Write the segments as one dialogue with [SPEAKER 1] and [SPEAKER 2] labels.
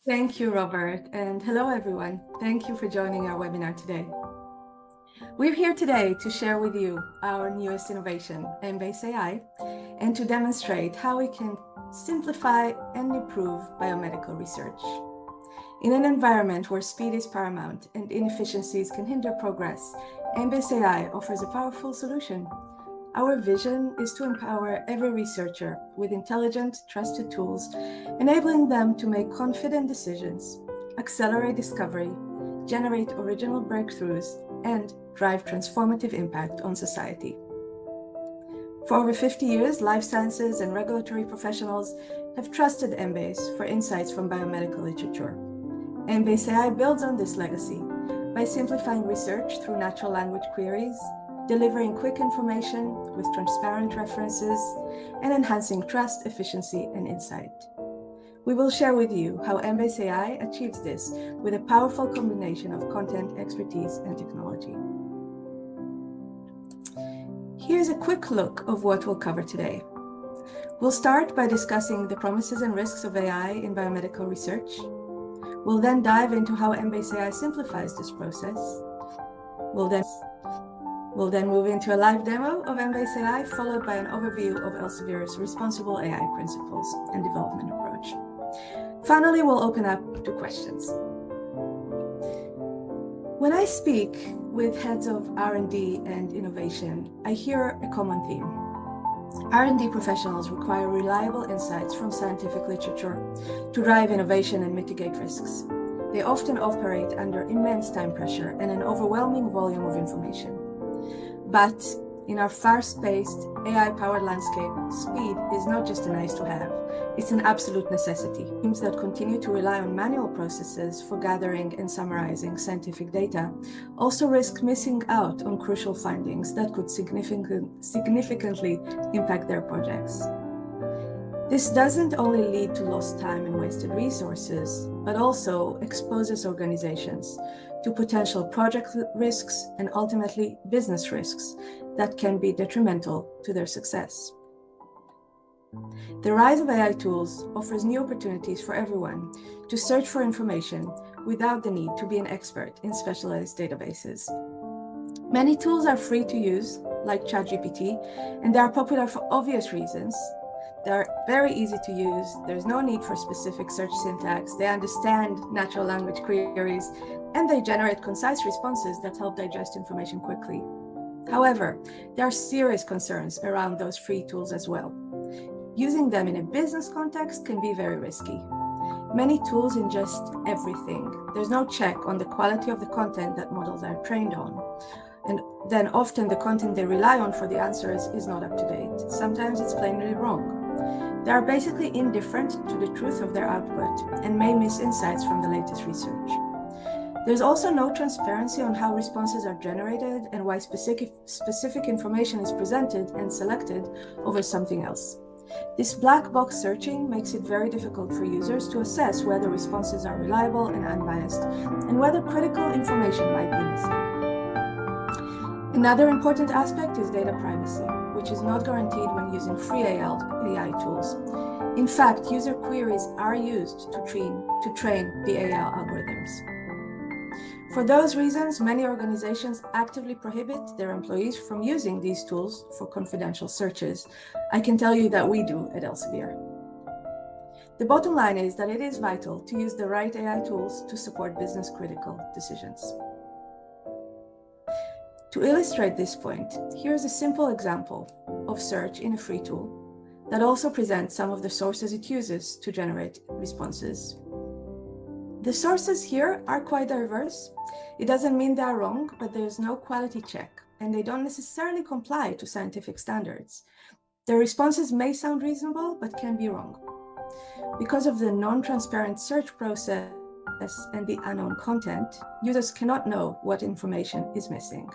[SPEAKER 1] Thank you, Robert, and hello, everyone. Thank you for joining our webinar today. We're here today to share with you our newest innovation, Embase AI, and to demonstrate how we can simplify and improve biomedical research. In an environment where speed is paramount and inefficiencies can hinder progress, Embase AI offers a powerful solution. Our vision is to empower every researcher with intelligent, trusted tools, enabling them to make confident decisions, accelerate discovery, generate original breakthroughs, and drive transformative impact on society. For over 50 years, life sciences and regulatory professionals have trusted Embase for insights from biomedical literature. Embase AI builds on this legacy by simplifying research through natural language queries, delivering quick information with transparent references, and enhancing trust, efficiency, and insight. We will share with you how Embase AI achieves this with a powerful combination of content, expertise, and technology. Here's a quick look of what we'll cover today. We'll start by discussing the promises and risks of AI in biomedical research. We'll then dive into how Embase AI simplifies this process. We'll then move into a live demo of Embase AI, followed by an overview of Elsevier's responsible AI principles and development approach. Finally, we'll open up to questions. When I speak with heads of R&D and innovation, I hear a common theme. R&D professionals require reliable insights from scientific literature to drive innovation and mitigate risks. They often operate under immense time pressure and an overwhelming volume of information. But in our fast-paced, AI-powered landscape, speed is not just a nice-to-have, it's an absolute necessity. Teams that continue to rely on manual processes for gathering and summarizing scientific data also risk missing out on crucial findings that could significantly impact their projects. This doesn't only lead to lost time and wasted resources, but also exposes organizations to potential project risks and ultimately business risks that can be detrimental to their success. The rise of AI tools offers new opportunities for everyone to search for information without the need to be an expert in specialized databases. Many tools are free to use, like ChatGPT, and they are popular for obvious reasons. They're very easy to use, there's no need for specific search syntax, they understand natural language queries, and they generate concise responses that help digest information quickly. However, there are serious concerns around those free tools as well. Using them in a business context can be very risky. Many tools ingest everything. There's no check on the quality of the content that models are trained on. And then often the content they rely on for the answers is not up to date. Sometimes it's plainly wrong. They are basically indifferent to the truth of their output and may miss insights from the latest research. There's also no transparency on how responses are generated and why specific information is presented and selected over something else. This black box searching makes it very difficult for users to assess whether responses are reliable and unbiased, and whether critical information might be missing. Another important aspect is data privacy, which is not guaranteed when using free AI tools. In fact, user queries are used to train the AI algorithms. For those reasons, many organizations actively prohibit their employees from using these tools for confidential searches. I can tell you that we do at Elsevier. The bottom line is that it is vital to use the right AI tools to support business-critical decisions. To illustrate this point, here's a simple example of search in a free tool that also presents some of the sources it uses to generate responses. The sources here are quite diverse. It doesn't mean they are wrong, but there's no quality check, and they don't necessarily comply to scientific standards. Their responses may sound reasonable, but can be wrong. Because of the non-transparent search process and the unknown content, users cannot know what information is missing.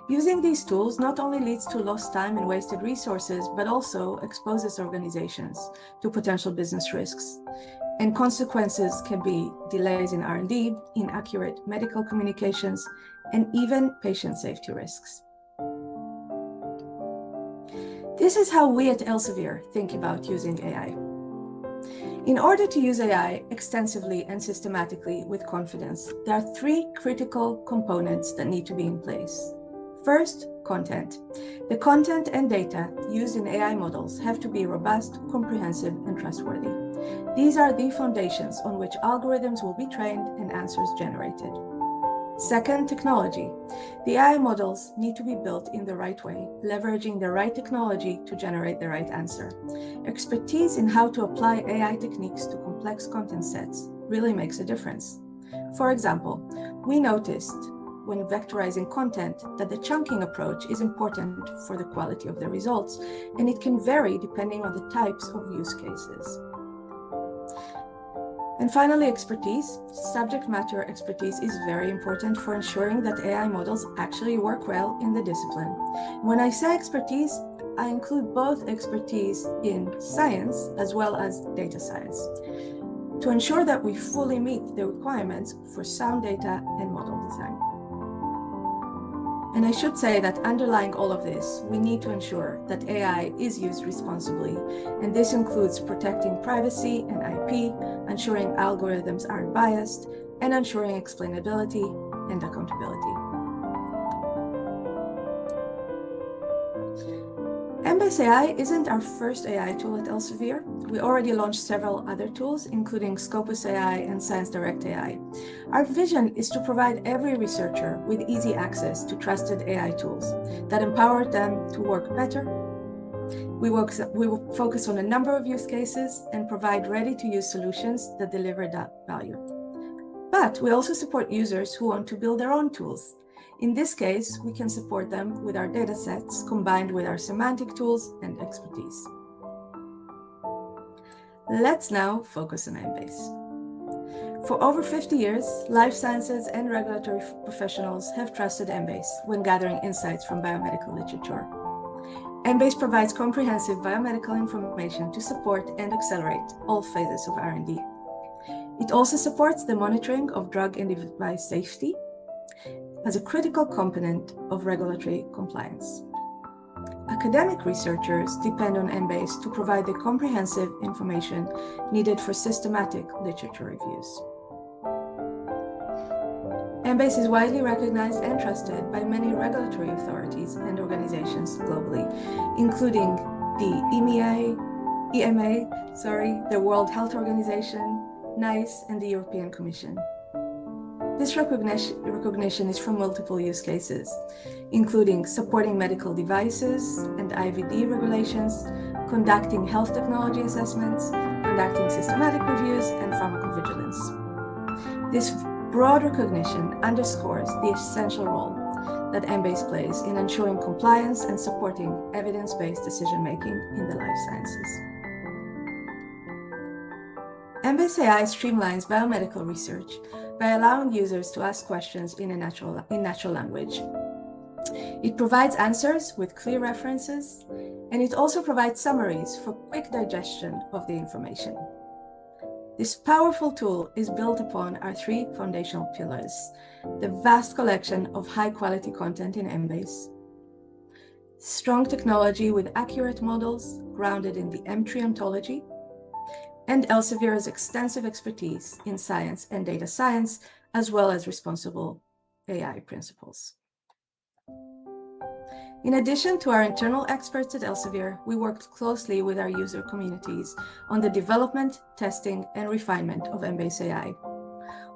[SPEAKER 1] Using these tools not only leads to lost time and wasted resources, but also exposes organizations to potential business risks. And consequences can be delays in R&D, inaccurate medical communications, and even patient safety risks. This is how we at Elsevier think about using AI. In order to use AI extensively and systematically with confidence, there are three critical components that need to be in place. First, content. The content and data used in AI models have to be robust, comprehensive, and trustworthy. These are the foundations on which algorithms will be trained and answers generated. Second, technology. The AI models need to be built in the right way, leveraging the right technology to generate the right answer. Expertise in how to apply AI techniques to complex content sets really makes a difference. For example, we noticed when vectorizing content that the chunking approach is important for the quality of the results, and it can vary depending on the types of use cases. And finally, expertise. Subject matter expertise is very important for ensuring that AI models actually work well in the discipline. When I say expertise, I include both expertise in science as well as data science, to ensure that we fully meet the requirements for sound data and model design. And I should say that underlying all of this, we need to ensure that AI is used responsibly, and this includes protecting privacy and IP, ensuring algorithms aren't biased, and ensuring explainability and accountability. Embase AI isn't our first AI tool at Elsevier. We already launched several other tools, including Scopus AI and Science Direct AI. Our vision is to provide every researcher with easy access to trusted AI tools that empower them to work better. We will focus on a number of use cases and provide ready-to-use solutions that deliver that value. But we also support users who want to build their own tools. In this case, we can support them with our data sets combined with our semantic tools and expertise. Let's now focus on Embase. For over 50 years, life sciences and regulatory professionals have trusted Embase when gathering insights from biomedical literature. Embase provides comprehensive biomedical information to support and accelerate all phases of R&D. It also supports the monitoring of drug and device safety as a critical component of regulatory compliance. Academic researchers depend on Embase to provide the comprehensive information needed for systematic literature reviews. Embase is widely recognized and trusted by many regulatory authorities and organizations globally, including the EMA, the World Health Organization, NICE, and the European Commission. This recognition is from multiple use cases, including supporting medical devices and IVD regulations, conducting health technology assessments, conducting systematic reviews, and pharmacovigilance. This broad recognition underscores the essential role that Embase plays in ensuring compliance and supporting evidence-based decision-making in the life sciences. Embase AI streamlines biomedical research by allowing users to ask questions in natural language. It provides answers with clear references, and it also provides summaries for quick digestion of the information. This powerful tool is built upon our three foundational pillars: the vast collection of high-quality content in Embase, strong technology with accurate models grounded in the M-tree ontology, and Elsevier's extensive expertise in science and data science, as well as responsible AI principles. In addition to our internal experts at Elsevier, we worked closely with our user communities on the development, testing, and refinement of Embase AI.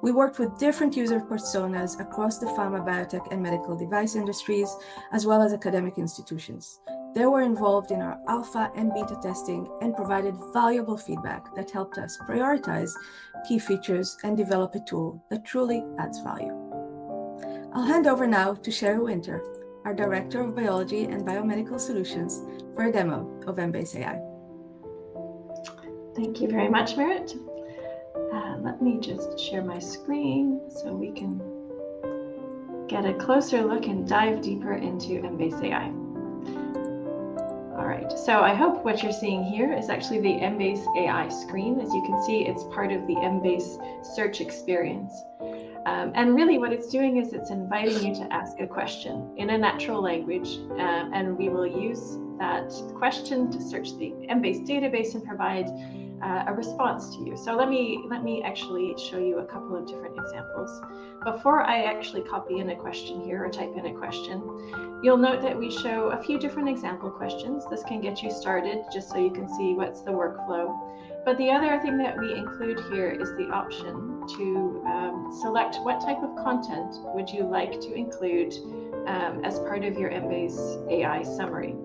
[SPEAKER 1] We worked with different user personas across the pharma, biotech, and medical device industries, as well as academic institutions. They were involved in our alpha and beta testing and provided valuable feedback that helped us prioritize key features and develop a tool that truly adds value. I'll hand over now to Sherry Winter, our Director of Biology and Biomedical Solutions, for a demo of Embase AI.
[SPEAKER 2] Thank you very much, Merit. Let me just share my screen so we can get a closer look and dive deeper into Embase AI. All right, so I hope what you're seeing here is actually the Embase AI screen. As you can see, it's part of the Embase search experience. And really what it's doing is it's inviting you to ask a question in a natural language, and we will use that question to search the Embase database and provide a response to you. So let me actually show you a couple of different examples. Before I actually copy in a question here or type in a question, you'll note that we show a few different example questions. This can get you started just so you can see what's the workflow. But the other thing that we include here is the option to select what type of content would you like to include as part of your Embase AI summary.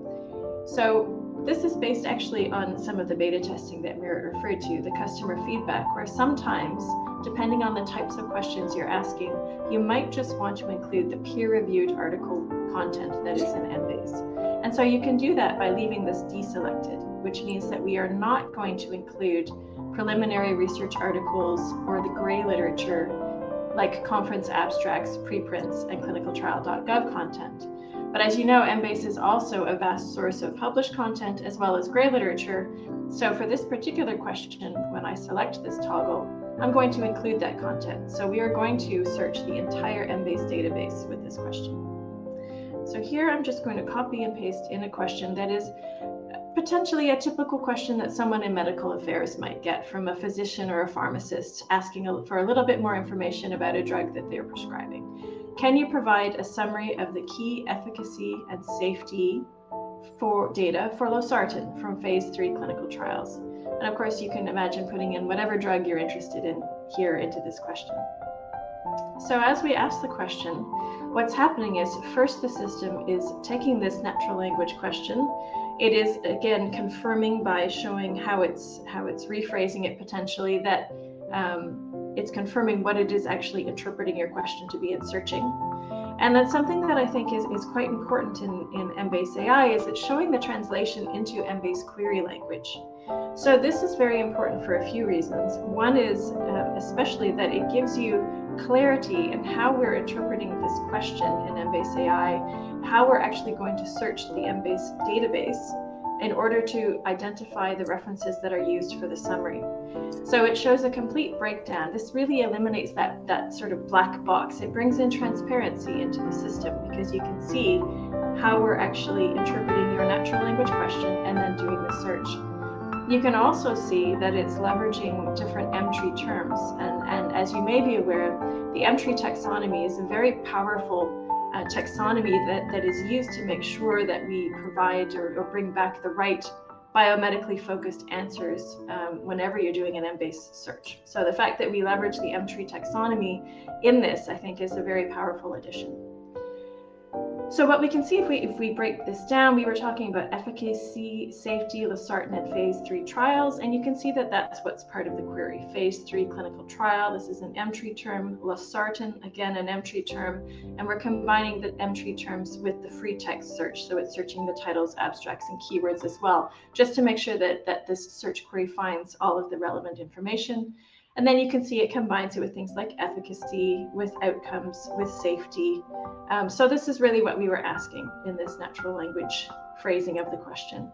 [SPEAKER 2] So this is based actually on some of the beta testing that Merit referred to, the customer feedback, where sometimes, depending on the types of questions you're asking, you might just want to include the peer-reviewed article content that is in Embase. And so you can do that by leaving this deselected, which means that we are not going to include preliminary research articles or the gray literature like conference abstracts, preprints, and clinicaltrial.gov content. But as you know, Embase is also a vast source of published content as well as gray literature. So for this particular question, when I select this toggle, I'm going to include that content. So we are going to search the entire Embase database with this question. So here I'm just going to copy and paste in a question that is potentially a typical question that someone in medical affairs might get from a physician or a pharmacist asking for a little bit more information about a drug that they're prescribing. Can you provide a summary of the key efficacy and safety for data for losartan from phase 3 clinical trials? And of course, you can imagine putting in whatever drug you're interested in here into this question. So as we ask the question, what's happening is first the system is taking this natural language question. It is again confirming by showing how it's rephrasing it potentially that it's confirming what it is actually interpreting your question to be and searching. And that's something that I think is quite important in Embase AI is it's showing the translation into Embase query language. So this is very important for a few reasons. One is especially that it gives you clarity in how we're interpreting this question in Embase AI, how we're actually going to search the Embase database in order to identify the references that are used for the summary. So it shows a complete breakdown. This really eliminates that sort of black box. It brings in transparency into the system because you can see how we're actually interpreting your natural language question and then doing the search. You can also see that it's leveraging different M-tree terms. And as you may be aware, the M-tree taxonomy is a very powerful taxonomy that is used to make sure that we provide or bring back the right biomedically focused answers whenever you're doing an Embase search. So the fact that we leverage the M-tree taxonomy in this, I think, is a very powerful addition. So what we can see if we break this down, we were talking about efficacy, safety, losartan in phase 3 trials, and you can see that that's what's part of the query. Phase 3 clinical trial, this is an M-tree term. Losartan, again, an M-tree term, and we're combining the M-tree terms with the free text search. So it's searching the titles, abstracts, and keywords as well, just to make sure that this search query finds all of the relevant information. And then you can see it combines it with things like efficacy, with outcomes, with safety. So this is really what we were asking in this natural language phrasing of the question.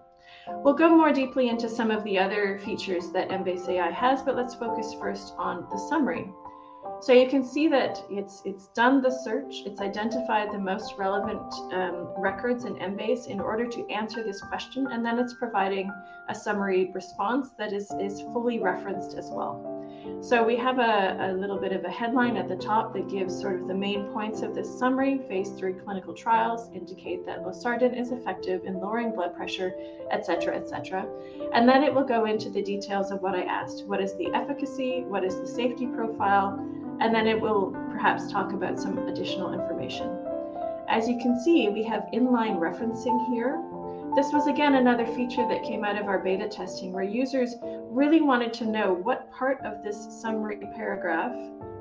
[SPEAKER 2] We'll go more deeply into some of the other features that Embase AI has, but let's focus first on the summary. So you can see that it's done the search, it's identified the most relevant records in Embase in order to answer this question, and then it's providing a summary response that is fully referenced as well. So we have a little bit of a headline at the top that gives sort of the main points of this summary. Phase 3 clinical trials indicate that losartan is effective in lowering blood pressure, etc., etc. And then it will go into the details of what I asked. What is the efficacy? What is the safety profile? And then it will perhaps talk about some additional information. As you can see, we have inline referencing here. This was again another feature that came out of our beta testing where users really wanted to know what part of this summary paragraph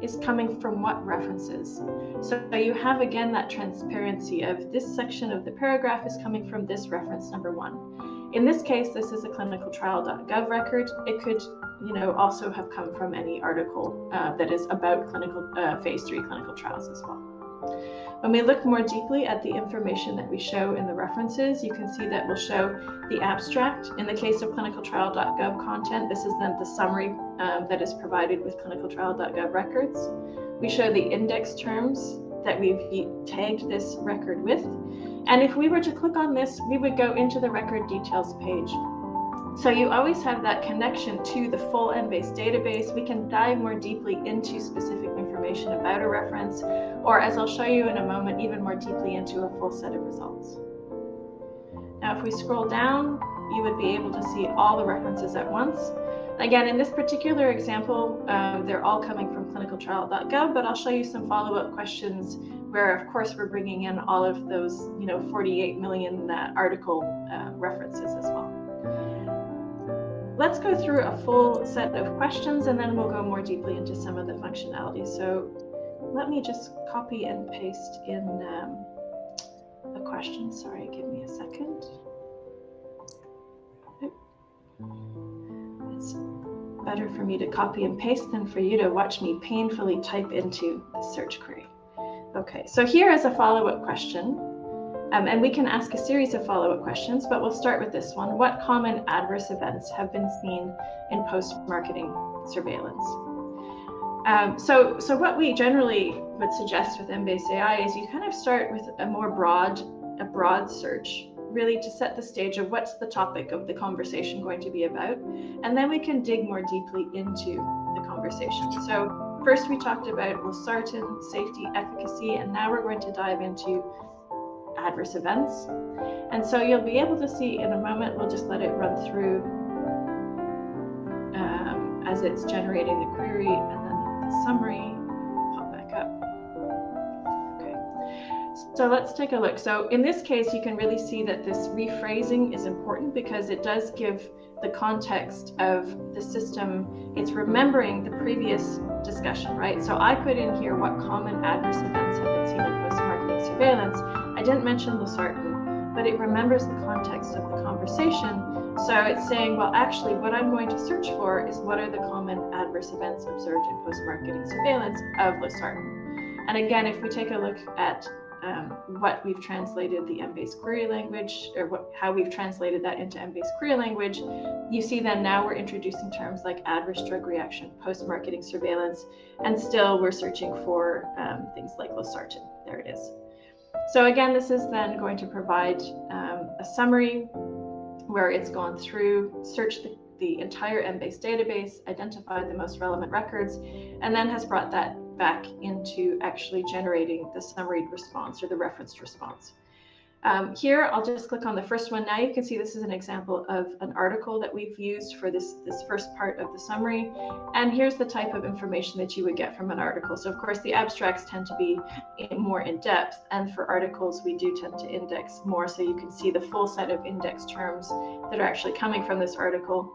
[SPEAKER 2] is coming from what references. So you have again that transparency of this section of the paragraph is coming from this reference number 1. In this case, this is a clinicaltrial.gov record. It could also have come from any article that is about phase 3 clinical trials as well. When we look more deeply at the information that we show in the references, you can see that we'll show the abstract. In the case of clinicaltrial.gov content, this is then the summary that is provided with clinicaltrial.gov records. We show the index terms that we've tagged this record with. And if we were to click on this, we would go into the record details page. So you always have that connection to the full Embase database. We can dive more deeply into specific information about a reference, or as I'll show you in a moment, even more deeply into a full set of results. Now, if we scroll down, you would be able to see all the references at once. Again, in this particular example, they're all coming from clinicaltrial.gov, but I'll show you some follow-up questions where, of course, we're bringing in all of those, 48 million article references as well. Let's go through a full set of questions, and then we'll go more deeply into some of the functionality. So let me just copy and paste in a question. Sorry, give me a second. It's better for me to copy and paste than for you to watch me painfully type into the search query. Okay, so here is a follow-up question. And we can ask a series of follow-up questions, but we'll start with this one. What common adverse events have been seen in post-marketing surveillance? So what we generally would suggest with Embase AI is you kind of start with a broad search, really to set the stage of what's the topic of the conversation going to be about, and then we can dig more deeply into the conversation. So first we talked about losartan, safety, efficacy, and now we're going to dive into adverse events. And so you'll be able to see in a moment, we'll just let it run through as it's generating the query, and then the summary will pop back up. Okay, so let's take a look. So in this case, you can really see that this rephrasing is important because it does give the context of the system. It's remembering the previous discussion, right? So I put in here what common adverse events have been seen in post-marketing surveillance. I didn't mention losartan, but it remembers the context of the conversation. So it's saying, well, actually, what I'm going to search for is what are the common adverse events observed in post-marketing surveillance of losartan. And again, if we take a look at what we've translated the Embase query language, or how we've translated that into Embase query language, you see then now we're introducing terms like adverse drug reaction, post-marketing surveillance, and still we're searching for things like losartan. There it is. So again, this is then going to provide a summary where it's gone through, searched the entire Embase database, identified the most relevant records, and then has brought that back into actually generating the summaried response or the referenced response. Here, I'll just click on the first one. Now you can see this is an example of an article that we've used for this first part of the summary. And here's the type of information that you would get from an article. So of course, the abstracts tend to be more in depth. And for articles, we do tend to index more. So you can see the full set of index terms that are actually coming from this article.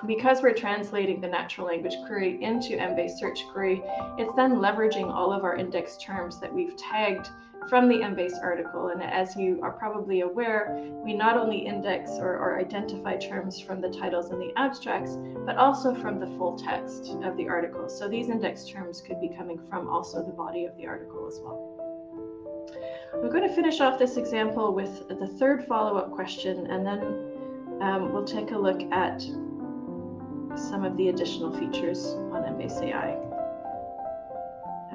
[SPEAKER 2] Because we're translating the natural language query into Embase search query, it's then leveraging all of our index terms that we've tagged from the Embase article. And as you are probably aware, we not only index or identify terms from the titles and the abstracts, but also from the full text of the article. So these index terms could be coming from also the body of the article as well. We're going to finish off this example with the third follow-up question, and then we'll take a look at some of the additional features on Embase AI.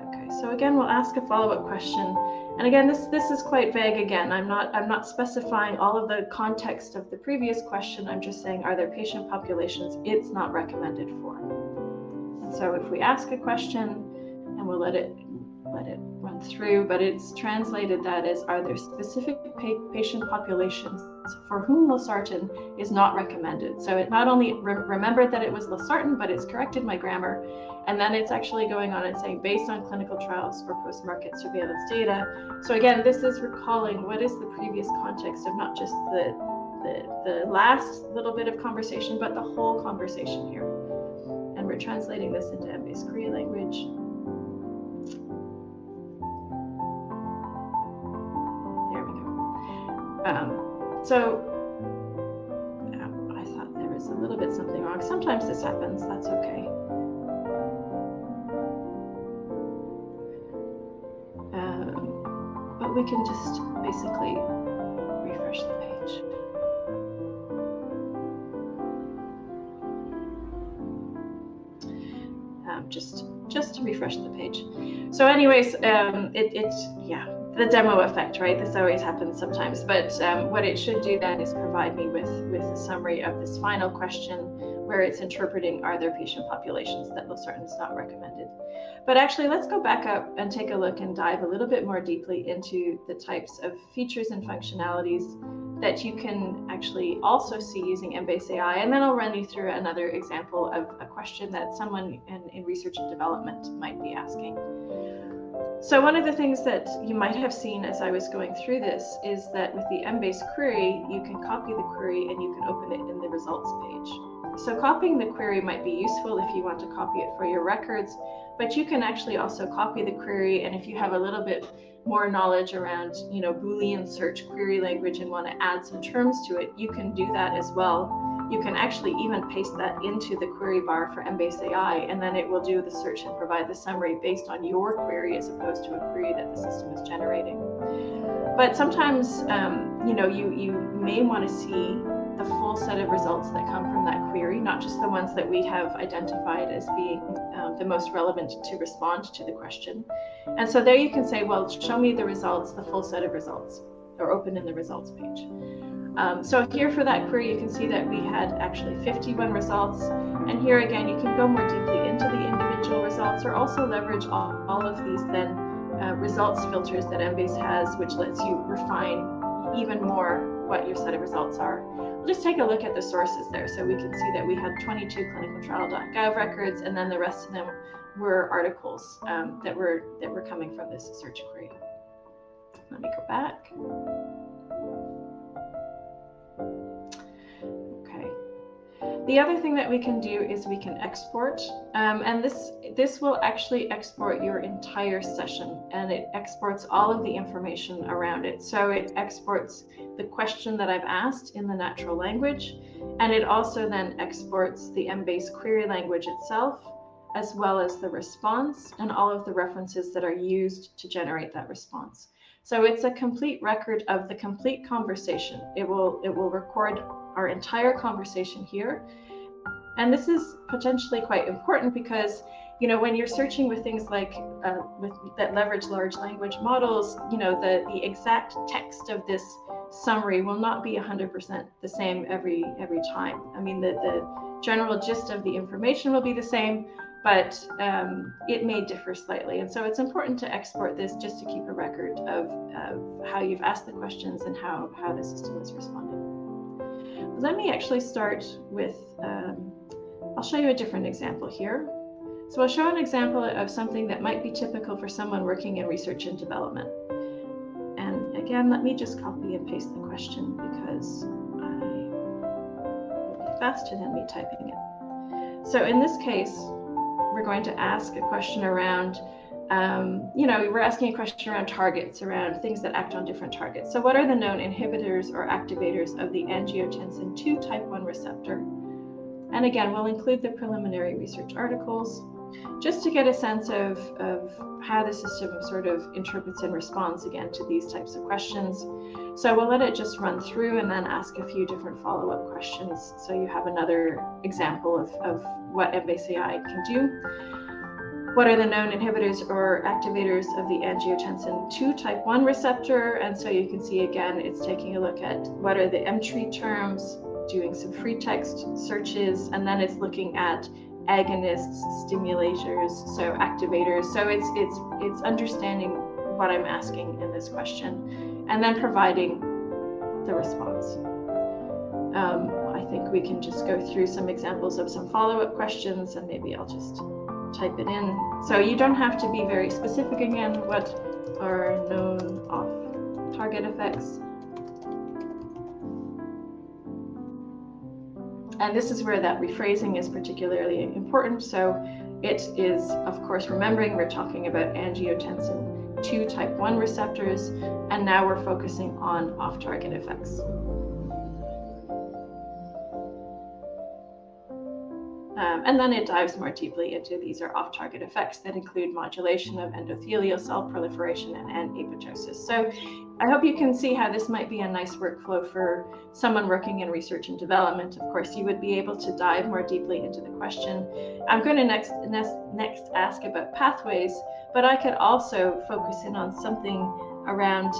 [SPEAKER 2] Okay, so again, we'll ask a follow-up question. And again, this is quite vague again. I'm not specifying all of the context of the previous question. I'm just saying, are there patient populations it's not recommended for? And so if we ask a question, and we'll let it run through, but it's translated that as, are there specific patient populations for whom losartan is not recommended? So it not only remembered that it was losartan, but it's corrected my grammar. And then it's actually going on and saying, based on clinical trials or post-market surveillance data. So again, this is recalling what is the previous context of not just the last little bit of conversation, but the whole conversation here. And we're translating this into Embase query language. So I thought there was a little bit something wrong. Sometimes this happens, that's okay. But we can just basically refresh the page. Just to refresh the page. So anyways, the demo effect, right? This always happens sometimes, but what it should do then is provide me with a summary of this final question where it's interpreting, are there patient populations that losartan is not recommended? But actually, let's go back up and take a look and dive a little bit more deeply into the types of features and functionalities that you can actually also see using Embase AI. And then I'll run you through another example of a question that someone in research and development might be asking. So one of the things that you might have seen as I was going through this is that with the Embase query, you can copy the query and you can open it in the results page. So copying the query might be useful if you want to copy it for your records, but you can actually also copy the query, and if you have a little bit more knowledge around, Boolean search query language and want to add some terms to it, you can do that as well. You can actually even paste that into the query bar for Embase AI, and then it will do the search and provide the summary based on your query as opposed to a query that the system is generating. But sometimes, you may want to see the full set of results that come from that query, not just the ones that we have identified as being the most relevant to respond to the question. And so there you can say, well, show me the results, the full set of results, or open in the results page. So here for that query, you can see that we had actually 51 results. And here again, you can go more deeply into the individual results, or also leverage all of these then results filters that Embase has, which lets you refine even more what your set of results are. We'll just take a look at the sources there. So we can see that we had 22 clinicaltrial.gov records, and then the rest of them were articles that were coming from this search query. Let me go back. The other thing that we can do is we can export, and this will actually export your entire session, and it exports all of the information around it. So it exports the question that I've asked in the natural language, and it also then exports the Embase query language itself, as well as the response and all of the references that are used to generate that response. So it's a complete record of the complete conversation. It will record our entire conversation here. And this is potentially quite important because, when you're searching with things like that leverage large language models, the exact text of this summary will not be 100% the same every time. I mean, the general gist of the information will be the same, but it may differ slightly. And so it's important to export this just to keep a record of how you've asked the questions and how the system is responding. Let me actually start with, I'll show you a different example here. So I'll show an example of something that might be typical for someone working in research and development. And again, let me just copy and paste the question because I will be faster than me typing it. So in this case, we're going to ask a question around, we're asking a question around targets, around things that act on different targets. So what are the known inhibitors or activators of the angiotensin II type 1 receptor? And again, we'll include the preliminary research articles just to get a sense of how the system sort of interprets and responds again to these types of questions. So we'll let it just run through and then ask a few different follow-up questions. So you have another example of what Embase AI can do. What are the known inhibitors or activators of the angiotensin II type 1 receptor? And so you can see again, it's taking a look at what are the entry terms, doing some free text searches, and then it's looking at agonists, stimulators, so activators. So it's understanding what I'm asking in this question, and then providing the response. I think we can just go through some examples of some follow-up questions, and maybe I'll just type it in. So you don't have to be very specific again. What are known off-target effects? And this is where that rephrasing is particularly important. So it is, of course, remembering we're talking about angiotensin II type 1 receptors, and now we're focusing on off-target effects. And then it dives more deeply into these are off-target effects that include modulation of endothelial cell proliferation and apoptosis. So I hope you can see how this might be a nice workflow for someone working in research and development. Of course, you would be able to dive more deeply into the question. I'm going to next ask about pathways, but I could also focus in on something around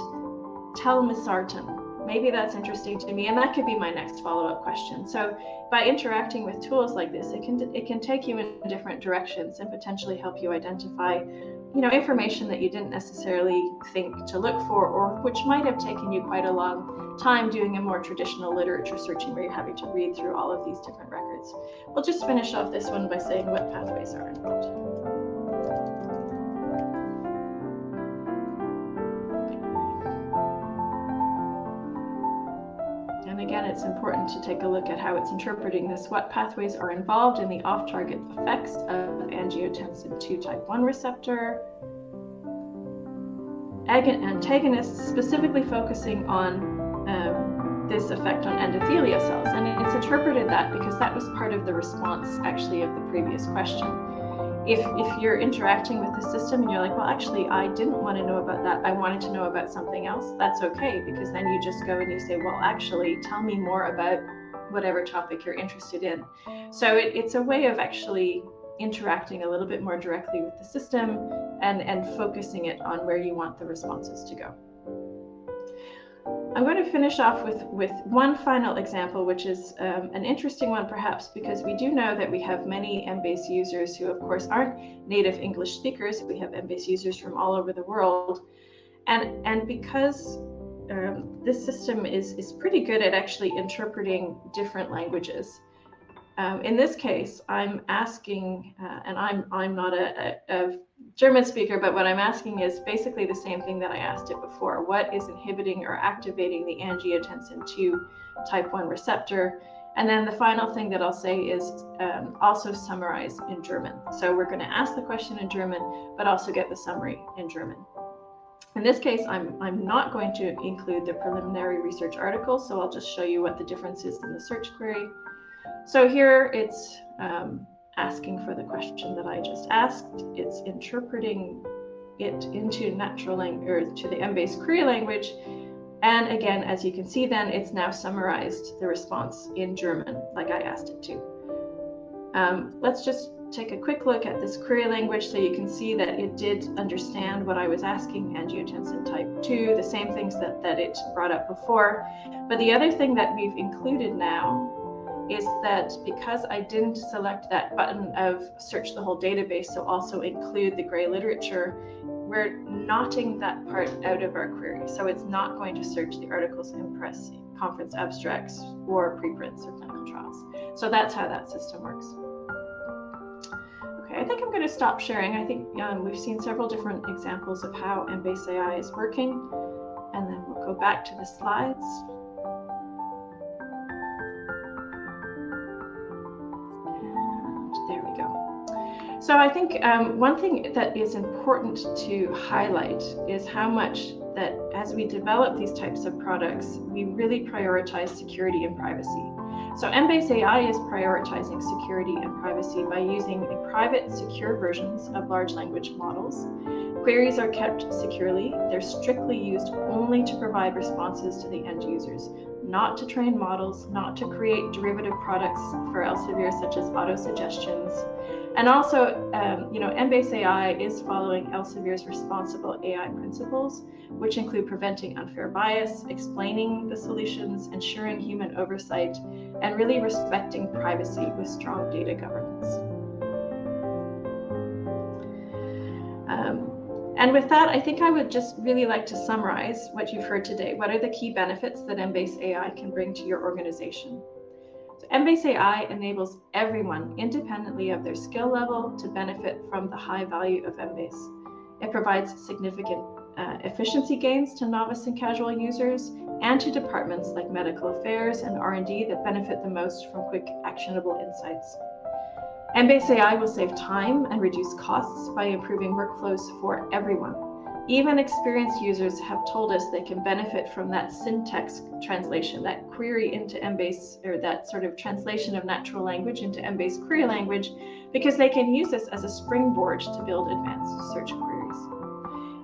[SPEAKER 2] telmisartan. Maybe that's interesting to me, and that could be my next follow-up question. So by interacting with tools like this, it can take you in different directions and potentially help you identify, information that you didn't necessarily think to look for, or which might have taken you quite a long time doing a more traditional literature searching where you're having to read through all of these different records. We'll just finish off this one by saying what pathways are involved. Again, it's important to take a look at how it's interpreting this. What pathways are involved in the off-target effects of angiotensin II type 1 receptor? Antagonists, specifically focusing on this effect on endothelial cells. And it's interpreted that because that was part of the response, actually, of the previous question. If you're interacting with the system and you're like, well, actually, I didn't want to know about that, I wanted to know about something else, that's okay, because then you just go and you say, well, actually, tell me more about whatever topic you're interested in. So it's a way of actually interacting a little bit more directly with the system and focusing it on where you want the responses to go. I'm going to finish off with one final example, which is an interesting one perhaps, because we do know that we have many Embase users who of course aren't native English speakers. We have Embase users from all over the world. And because this system is pretty good at actually interpreting different languages. In this case, I'm asking, and I'm not a German speaker, but what I'm asking is basically the same thing that I asked it before. What is inhibiting or activating the angiotensin II type 1 receptor? And then the final thing that I'll say is also summarize in German. So we're going to ask the question in German, but also get the summary in German. In this case, I'm not going to include the preliminary research article, so I'll just show you what the difference is in the search query. So here it's asking for the question that I just asked. It's interpreting it into natural language, or to the Embase query language. And again, as you can see then, it's now summarized the response in German, like I asked it to. Let's just take a quick look at this query language so you can see that it did understand what I was asking, angiotensin type 2, the same things that it brought up before. But the other thing that we've included now is that because I didn't select that button of search the whole database, so also include the gray literature, we're knotting that part out of our query. So it's not going to search the articles in press, conference abstracts, or preprints or clinical trials. So that's how that system works. Okay, I think I'm going to stop sharing. I think we've seen several different examples of how Embase AI is working, and then we'll go back to the slides. There we go. So I think one thing that is important to highlight is how much that as we develop these types of products, we really prioritize security and privacy. So Embase AI is prioritizing security and privacy by using private, secure versions of large language models. Queries are kept securely. They're strictly used only to provide responses to the end users, not to train models, not to create derivative products for Elsevier such as auto-suggestions. And also, Embase AI is following Elsevier's responsible AI principles, which include preventing unfair bias, explaining the solutions, ensuring human oversight, and really respecting privacy with strong data governance. And with that, I think I would just really like to summarize what you've heard today. What are the key benefits that Embase AI can bring to your organization? So Embase AI enables everyone, independently of their skill level, to benefit from the high value of Embase. It provides significant efficiency gains to novice and casual users, and to departments like medical affairs and R&D that benefit the most from quick, actionable insights. Embase AI will save time and reduce costs by improving workflows for everyone. Even experienced users have told us they can benefit from that syntax translation, that query into Embase, or that sort of translation of natural language into Embase query language, because they can use this as a springboard to build advanced search queries.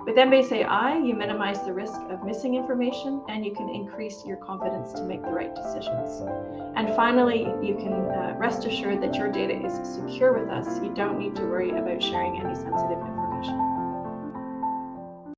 [SPEAKER 2] With Embase AI, you minimize the risk of missing information, and you can increase your confidence to make the right decisions. And finally, you can rest assured that your data is secure with us. You don't need to worry about sharing any sensitive information.